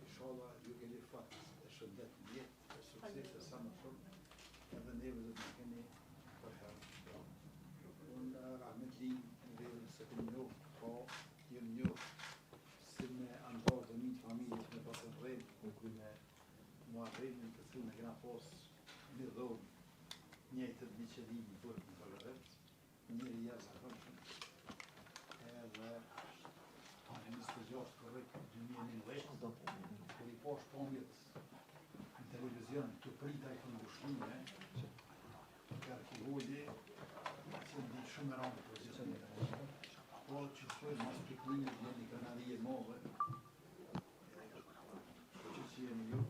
Inshallah ju keni fat e shëndet jetë, e sukses e sa më shumë, edhe neve do të keni përherë. Unë rahmetli në vedën se të njohë, po jem njohë si me antarë të mitë familjes me pasën rejnë, ku me mua rejnë të cilën e kena pos një dhomë, njëjtët një qëllim në bërë në Kalavet, njëri jasë akëmshëm, edhe 26 korrekt 2011, kur I posh pomjet në televizion të prita I këndushlime, Karkivulli, që ndi shumë e randë pozicionit. Po që shtojnë mas piklinit dhe një kanarije move, që jeni ju.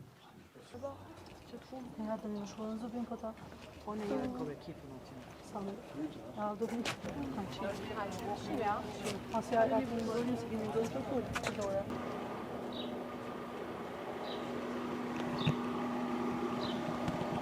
Që të punë? Nga të një shkollë në zubin këta? Po në jere kove ekipën në qenë. Sa më? Ja, do të një që të punë? Shqime, ja? Asja, ja, të një ndonjë, se kemi ndonjë të punë, të dore.